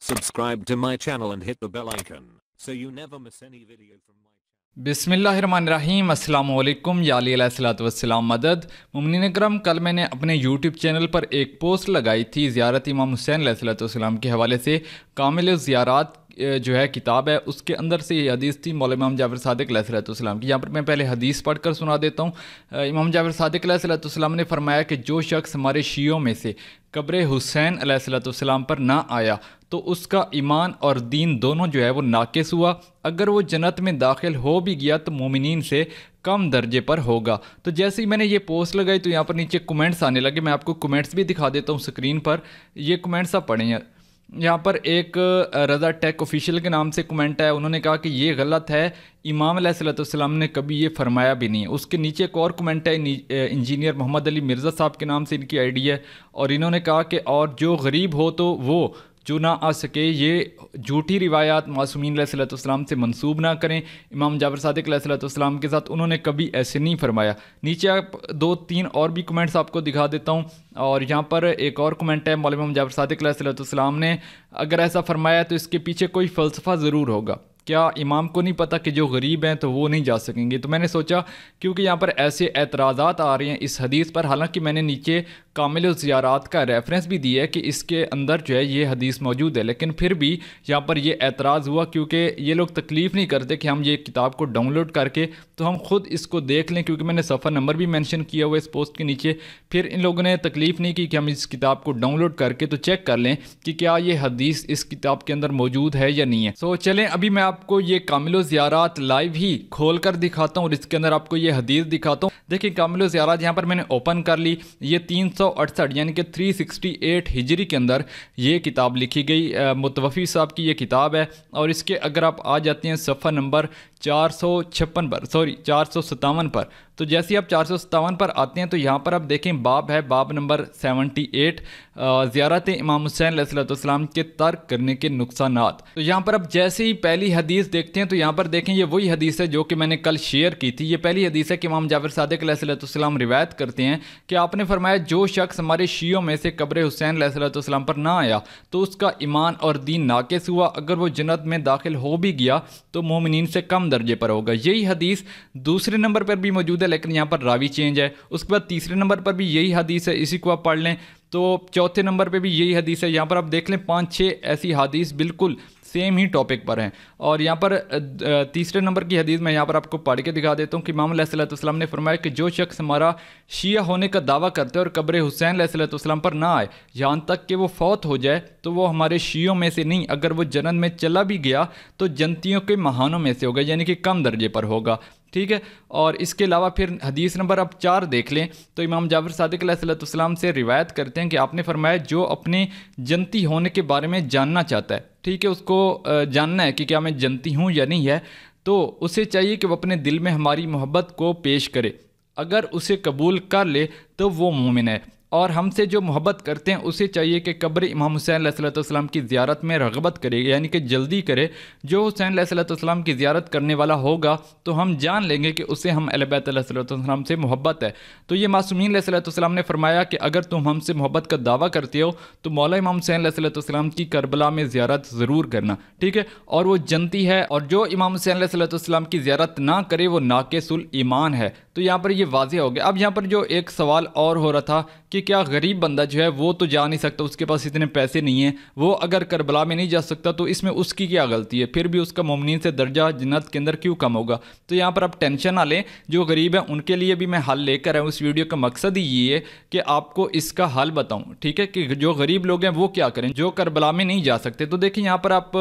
Subscribe to my channel and hit the bell icon so you never miss any video from my channel. बिस्मिल्लाहिर्रहमानिर्रहीम अस्सलाम वालेकुम या अली अलैहिस्सलातु वस्सलाम मदद। मुमिनीन करम, कल मैंने अपने यूट्यूब चैनल पर एक पोस्ट लगाई थी ज़ियारत इमाम हुसैन अलैहिस्सलातु वस्सलाम के हवाले से। कामिल ज़ियारात जो है किताब है, उसके अंदर से ये हदीस थी मौला इमाम जाफ़र सादिक़ अलैहिस्सलाम की। यहाँ पर मैं पहले हदीस पढ़ कर सुना देता हूँ। इमाम जाफ़र सादिक़ अलैहिस्सलाम ने फरमाया कि जो शख्स हमारे शियों में से कब्र हुसैन अलैहिस्सलाम पर ना आया तो उसका ईमान और दीन दोनों जो है वो नाकिस हुआ। अगर वो जन्नत में दाखिल हो भी गया तो मोमिनीन से कम दर्जे पर होगा। तो जैसे ही मैंने ये पोस्ट लगाई तो यहाँ पर नीचे कमेंट्स आने लगे। मैं आपको कमेंट्स भी दिखा देता हूँ स्क्रीन पर। ये कमेंट्स आप पढ़ें। यहाँ पर एक रज़ा टेक ऑफिशियल के नाम से कमेंट है। उन्होंने कहा कि ये गलत है, इमाम अलैहिस्सलाम ने कभी ये फरमाया भी नहीं है। उसके नीचे एक और कमेंट है इंजीनियर मोहम्मद अली मिर्ज़ा साहब के नाम से इनकी आईडी है, और इन्होंने कहा कि और जो गरीब हो तो वो जो ना आ सके, ये झूठी रिवायात मासूमीन अलैहिस्सलाम से मंसूब ना करें। इमाम जाफ़र सादिक़ अलैहिस्सलाम के साथ उन्होंने कभी ऐसे नहीं फरमाया। नीचे आप 2-3 और भी कमेंट्स आपको दिखा देता हूँ। और यहाँ पर एक और कमेंट है मौला इमाम जाफ़र सादिक़ अलैहिस्सलाम ने अगर ऐसा फरमाया तो इसके पीछे कोई फ़लसफ़ा ज़रूर होगा। क्या इमाम को नहीं पता कि जो गरीब हैं तो वो नहीं जा सकेंगे? तो मैंने सोचा क्योंकि यहाँ पर ऐसे एतराज़ात आ रहे हैं इस हदीस पर, हालांकि मैंने नीचे कामिल ज़ियारात का रेफरेंस भी दिया है कि इसके अंदर जो है ये हदीस मौजूद है, लेकिन फिर भी यहाँ पर ये एतराज़ हुआ क्योंकि ये लोग तकलीफ़ नहीं करते कि हम ये किताब को डाउनलोड करके तो हम ख़ुद इसको देख लें, क्योंकि मैंने सफ़र नंबर भी मेंशन किया हुआ इस पोस्ट के नीचे। फिर इन लोगों ने तकलीफ़ नहीं की कि हम इस किताब को डाउनलोड करके तो चेक कर लें कि क्या ये हदीस इस किताब के अंदर मौजूद है या नहीं है। सो चलें, अभी मैं आपको ये कामिल ज़ियारात लाइव ही खोल कर दिखाता हूँ और इसके अंदर आपको ये हदीस दिखाता हूँ। देखिए कामिल ज़ियारात यहाँ पर मैंने ओपन कर ली। ये 368 यानी कि 368 हिजरी के अंदर ये किताब लिखी गई, मुतवफ़ी साहब की ये किताब है। और इसके अगर आप आ जाते हैं सफ़ा नंबर 457 पर, तो जैसे ही आप 457 पर आते हैं तो यहाँ पर आप देखें बाब है, बाब नंबर 78, ज़ियारत इमाम हुसैन अलैहिस्सलाम के तर्क करने के नुकसानात। तो यहाँ पर आप जैसे ही पहली हदीस देखते हैं तो यहाँ पर देखें ये वही हदीस है जो कि मैंने कल शेयर की थी। ये पहली हदीस है कि इमाम जाफ़र सादिक़ अलैहिस्सलाम रिवायत करते हैं कि आपने फरमाया जो शख्स हमारे शियों में से कब्र हुसैन अलैहिस्सलाम पर ना आया तो उसका ईमान और दीन नाकिस हुआ। अगर वो जन्नत में दाखिल हो भी गया तो मोमिनीन से कम दर्जे पर होगा। यही हदीस दूसरे नंबर पर भी मौजूद है, लेकिन यहाँ पर रावी चेंज है। उसके बाद तीसरे नंबर पर भी यही हदीस है, इसी को आप पढ़ लें। तो चौथे नंबर पे भी यही हदीस है। यहाँ पर आप देख लें 5-6 ऐसी हदीस बिल्कुल सेम ही टॉपिक पर हैं। और यहाँ पर तीसरे नंबर की हदीस मैं यहाँ पर आपको पढ़ के दिखा देता हूँ कि इमाम अलैहिस्सलाम ने फरमाया कि जो शख्स हमारा शिया होने का दावा करते हैं और कब्र हुसैन अलैहिस्सलाम पर ना आए यहाँ तक कि वो फौत हो जाए तो वो हमारे शियों में से नहीं, अगर वो जन्नत में चला भी गया तो जन्नतियों के महानों में से होगा, यानी कि कम दर्जे पर होगा। ठीक है। और इसके अलावा फिर हदीस नंबर आप 4 देख लें तो इमाम जाफ़र सादिक़ अलैहिस्सलाम से रिवायत करते हैं कि आपने फरमाया जो अपने जन्नती होने के बारे में जानना चाहता है, ठीक है, उसको जानना है कि क्या मैं जन्नती हूँ या नहीं है, तो उसे चाहिए कि वो अपने दिल में हमारी मोहब्बत को पेश करे। अगर उसे कबूल कर ले तो वो मोमिन है। और हमसे जो मोहब्बत करते हैं उसे चाहिए कि कब्र इमाम हुसैन अलैहिस्सलाम की ज़ियारत में रग़बत करे, यानी कि जल्दी करे। जो हुसैन अलैहिस्सलाम की ज़ियारत करने वाला होगा तो हम जान लेंगे कि उसे हम अहले बैत अलैहिस्सलाम से मोहब्बत है। तो ये मासूमीन अलैहिस्सलाम ने फरमाया कि अगर तुम हमसे मोहब्बत का दावा करते हो तो मौला इमाम हुसैन अलैहिस्सलाम की करबला में ज़ियारत ज़रूर करना, ठीक है। और वो जन्नती है, और जो इमाम हुसैन अलैहिस्सलाम की ज़ियारत ना करे वो नाक़िसुल ईमान है। तो यहाँ पर ये वाज़ेह हो गया। अब यहाँ पर जो एक सवाल और हो रहा था कि क्या गरीब बंदा जो है वो तो जा नहीं सकता, उसके पास इतने पैसे नहीं हैं, वो अगर करबला में नहीं जा सकता तो इसमें उसकी क्या गलती है, फिर भी उसका मोमिनीन से दर्जा जन्नत के अंदर क्यों कम होगा? तो यहाँ पर आप टेंशन ना लें, जो गरीब है उनके लिए भी मैं हल लेकर आया हूँ। इस वीडियो का मकसद ही ये है कि आपको इसका हल बताऊँ, ठीक है, कि जो गरीब लोग हैं वो क्या करें जो करबला में नहीं जा सकते। तो देखिए यहाँ पर आप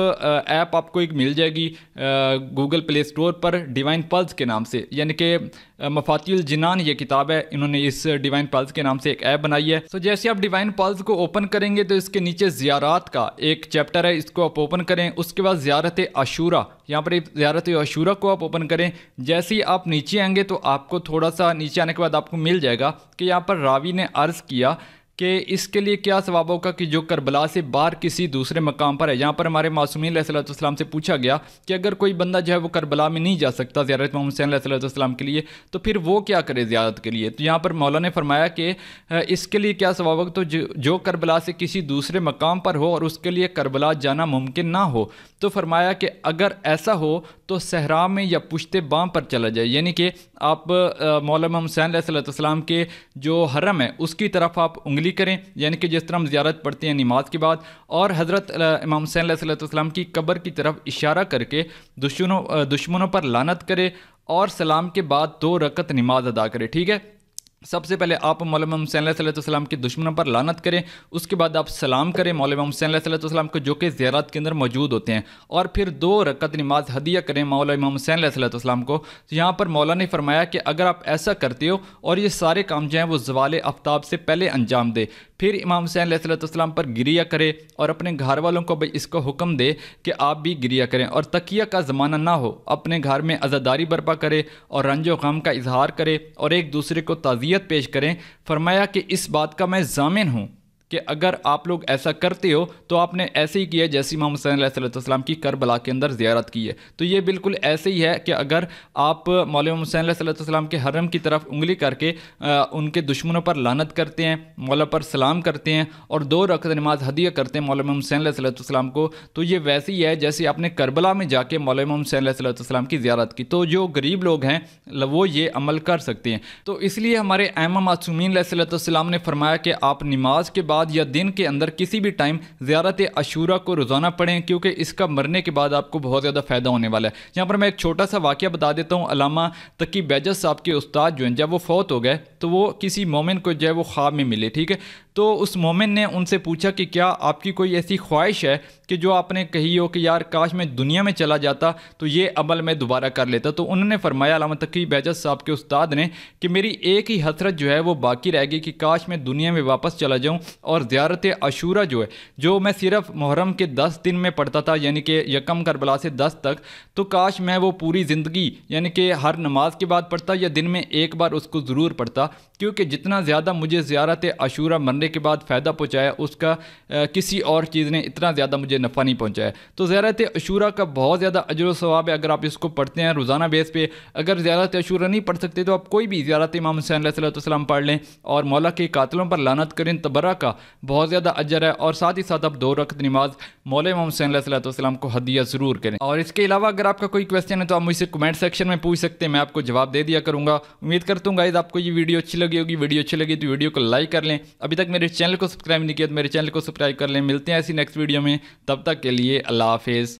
ऐप आपको एक मिल जाएगी गूगल प्ले स्टोर पर डिवाइन पल्स के नाम से, यानी कि मफातिहुल जिनान ये किताब है, इन्होंने इस डिवाइन पल्स के नाम से एक ऐप बनाई है। तो जैसे आप डिवाइन पल्स को ओपन करेंगे तो इसके नीचे ज़ियारात का एक चैप्टर है, इसको आप ओपन करें। उसके बाद ज़ियारत आशूरा, यहाँ पर ज़ियारत आशूरा को आप ओपन करें। जैसे ही आप नीचे आएंगे तो आपको थोड़ा सा नीचे आने के बाद आपको मिल जाएगा कि यहाँ पर रावी ने अर्ज़ किया کہ اس کے لیے کیا ثواب ہوگا کہ جو کربلا سے باہر کسی دوسرے مقام پر ہے. یہاں پر ہمارے معصومین علیہ الصلوۃ والسلام سے پوچھا گیا کہ اگر کوئی بندہ جو ہے وہ کربلا میں نہیں جا سکتا زیارت امام حسین علیہ الصلوۃ والسلام کے لیے تو پھر وہ کیا کرے زیارت کے لیے. تو یہاں پر مولا نے فرمایا کہ اس کے لیے کیا ثواب ہوگا. تو جو کربلا سے کسی دوسرے مقام پر ہو اور اس کے لیے کربلا جانا ممکن نہ ہو تو فرمایا کہ اگر ایسا ہو تو صحرا میں یا پشت بام پر چلا جائے. یعنی کہ آپ مولا امام حسین علیہ الصلوۃ والسلام کے جو حرم ہے اس کی طرف آپ انگلی کریں, یعنی کہ جس طرح ہم زیارت پڑھتے ہیں نماز کے بعد, اور حضرت امام حسین علیہ الصلوۃ والسلام کی قبر کی طرف اشارہ کر کے دشمنوں پر لعنت کرے اور سلام کے بعد 2 رکعت نماز ادا کرے. ٹھیک ہے, سب سے پہلے آپ مولا امام حسین علیہ الصلوۃ والسلام کے دشمنوں پر لعنت کریں, اس کے بعد آپ سلام کریں مولا امام حسین علیہ الصلوۃ والسلام کو جو کہ زیارت کے اندر موجود ہوتے ہیں, اور پھر 2 رکعت نماز ہدیہ کریں مولا امام حسین علیہ الصلوۃ والسلام کو. تو یہاں پر مولا نے فرمایا کہ اگر آپ ایسا کرتے ہو اور یہ سارے کام جو ہیں وہ زوال آفتاب سے پہلے انجام دے, پھر امام حسین علیہ الصلوۃ والسلام پر گریہ کرے اور اپنے گھر والوں کو بھی اس کو حکم دے کہ آپ بھی گریہ کریں, اور تقیہ کا زمانہ نہ ہو, اپنے گھر میں عزاداری برپا کرے اور رنج و غم کا اظہار کرے اور ایک دوسرے کو تعزیت پیش کریں. فرمایا کہ اس بات کا میں ضامن ہوں کہ اگر آپ لوگ ایسا کرتے ہو تو آپ نے ایسے ہی کیا جیسے امام حسین علیہ الصلوۃ والسلام کی کربلا کے اندر زیارت کی ہے. تو یہ بالکل ایسے ہی ہے کہ اگر آپ مولا امام حسین علیہ الصلوۃ والسلام کے حرم کی طرف انگلی کر کے ان کے دشمنوں پر لعنت کرتے ہیں, مولا پر سلام کرتے ہیں اور 2 رکعت نماز ہدیہ کرتے ہیں مولا امام حسین علیہ الصلوۃ والسلام کو, تو یہ ویسے ہی ہے جیسے آپ نے کربلا میں جا کے مولا امام حسین علیہ الصلوۃ والسلام کی زیارت کی. تو جو غریب لوگ ہیں وہ یہ عمل کر سکتے ہیں. تو اس لیے ہمارے ائمہ معصومین علیہ الصلوۃ والسلام نے فرمایا کہ آپ نماز کے بعد یا دن کے اندر کسی بھی ٹائم زیارت عاشورہ کو روزانہ پڑھیں, کیونکہ اس کا مرنے کے بعد آپ کو بہت زیادہ فائدہ ہونے والا ہے. یہاں پر میں ایک چھوٹا سا واقعہ بتا دیتا ہوں. علامہ تقی بیجس صاحب کے استاد جو ہیں جب وہ فوت ہو گئے تو وہ کسی مومن کو جو ہے وہ خواب میں ملے. ٹھیک ہے, تو اس مومن نے ان سے پوچھا کہ کیا آپ کی کوئی ایسی خواہش ہے کہ جو آپ نے کہی ہو کہ یار کاش میں دنیا میں چلا جاتا تو یہ عمل میں دوبارہ کر لیتا. تو انہوں نے فرمایا, علامہ تقی بیجس صاحب کے استاد نے, کہ میری ایک ہی حسرت جو ہے وہ باقی رہ گئی کہ کاش میں دنیا میں واپس چلا جاؤں اور زیارت عاشورہ جو ہے جو میں صرف محرم کے 10 دن میں پڑھتا تھا, یعنی کہ یکم کربلا سے 10 تک, تو کاش میں وہ پوری زندگی یعنی کہ ہر نماز کے بعد پڑھتا یا دن میں ایک بار اس کو ضرور پڑھتا, کیونکہ جتنا زیادہ مجھے زیارت عاشورہ مرنے کے بعد فائدہ پہنچایا اس کا کسی اور چیز نے اتنا زیادہ مجھے نفع نہیں پہنچایا. تو زیارت عاشورہ کا بہت زیادہ اجر و ثواب ہے اگر آپ اس کو پڑھتے ہیں روزانہ بیس پہ. اگر زیارت عاشورہ نہیں پڑھ سکتے تو آپ کوئی بھی زیارت امام حسین علیہ الصلوۃ والسلام پڑھ لیں اور مولا کے قاتلوں پر لعنت کریں, تبرہ کا بہت زیادہ اجر ہے. اور ساتھ ہی ساتھ آپ 2 رکعت نماز مولا امام حسین علیہ الصلوۃ والسلام کو ہدیہ ضرور کریں. اور اس کے علاوہ اگر آپ کا کوئی کویسچن ہے تو آپ مجھ سے کمنٹ سیکشن میں پوچھ سکتے ہیں, میں آپ کو جواب دے دیا کروں گا. امید کرتا ہوں گائز آپ کو یہ ویڈیو اچھی لگی ہوگی. ویڈیو اچھی لگی تو ویڈیو کو لائک کر لیں. ابھی تک میرے چینل کو سبسکرائب نہیں کیا تو میرے چینل کو سبسکرائب کر لیں. ملتے ہیں ایسی نیکسٹ ویڈیو میں, تب تک کے لیے اللہ حافظ.